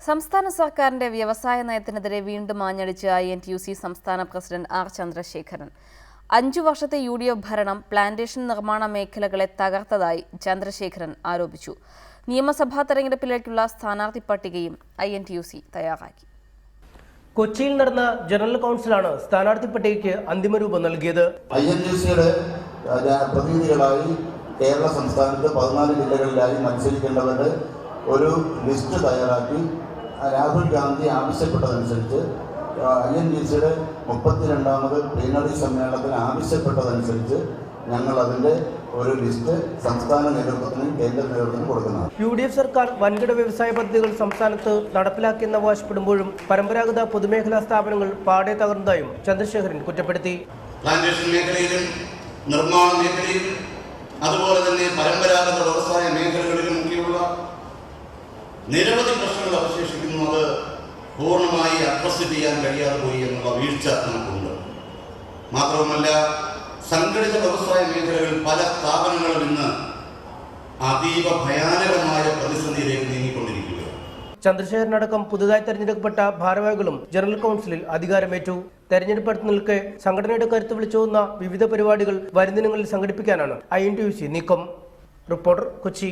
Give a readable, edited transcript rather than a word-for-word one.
സംസ്ഥാന സർക്കാരിന്റെ വ്യവസായ നയത്തിനെതിരെ വീണ്ടും ആഞ്ഞടിച്ച് INTUC സംസ്ഥാന പ്രസിഡന്റ് ആർ ചന്ദ്രശേഖരൻ. 5 വർഷത്തെ UDF ഭരണം പ്ലാന്റേഷൻ നിർമ്മാണ മേഖലകളെ തകർത്തതായി ചന്ദ്രശേഖരൻ ആരോപിച്ചു. നിയമസഭാ തെരഞ്ഞെടുപ്പിലേക്കുള്ള സ്ഥാനാർത്ഥി പട്ടികയും INTUC തയ്യാറാക്കി. കൊച്ചിയിൽ നടന്ന ജനറൽ കൗൺസിലാണ് സ്ഥാനാർത്ഥി പട്ടികയ്ക്ക് അന്തിമ രൂപം നൽകിയത്. INTUCയുടെ പ്രതിനിധികളായി കേരള സംസ്ഥാനത്ത് 14 ജില്ലകളിലായി മത്സരിക്കേണ്ടവരുടെ ഒരു ലിസ്റ്റ് തയ്യാറാക്കി രാഹുൽ ഗാന്ധി ആവശ്യപ്പെട്ടതനുസരിച്ച് INTUCയുടെ 32ാമത് പ്ലീനറി സമ്മേളനത്തിന് ആവശ്യപ്പെട്ടതനുസരിച്ച് ഞങ്ങൾ അതിൻ്റെ ഒരു ലിസ്റ്റ് സംസ്ഥാന നേതൃത്വത്തിനും കേന്ദ്ര നേതൃത്വത്തിനും കൊടുക്കുന്നതാണ്. UDF സർക്കാർ വൻകിട വ്യവസായ പദ്ധതികൾ സംസ്ഥാനത്ത് നടപ്പിലാക്കിയെന്ന് അവകാശപ്പെടുമ്പോഴും പരമ്പരാഗത പൊതുമേഖലാ സ്ഥാപനങ്ങൾ പാടെ തകർന്നതായും ചന്ദ്രശേഖരൻ കുറ്റപ്പെടുത്തി. പ്ലാന്റേഷൻ മേഖലയിലും നിർമ്മാണ മേഖലയിലും അതുപോലെ തന്നെ പരമ്പരാഗത വ്യവസായ മേഖലകളിലും ഒക്കെയുള്ള നിരവധി പ്രശ്നങ്ങൾ അവശേഷിക്കുന്നു. അത് പൂർണ്ണമായി അഡ്രസ് ചെയ്യാൻ കഴിയാതെ പോയി എന്നുള്ള വീഴ്ച നമുക്കുണ്ട്. മാത്രവുമല്ല, സംഘടിത വ്യവസായ മേഖലകളിൽ പല സ്ഥാപനങ്ങളും ഇന്ന് അതീവ ഭയാനകമായ പ്രതിസന്ധിയിലേക്ക് നീങ്ങിക്കൊണ്ടിരിക്കുകയാണ്. ചന്ദ്രശേഖരനടക്കം പുതുതായി തെരഞ്ഞെടുക്കപ്പെട്ട ഭാരവാഹികളും ജനറൽ കൗൺസിലിൽ അധികാരമേറ്റു. തെരഞ്ഞെടുപ്പ് അടുത്ത് നിൽക്കെ സംഘടനയുടെ കരുത്ത് വിളിച്ചോതുന്ന വിവിധ പരിപാടികൾ വരുംദിനങ്ങളിൽ സംഘടിപ്പിക്കാനാണ് INTUC നീക്കം. റിപ്പോർട്ടർ, കൊച്ചി.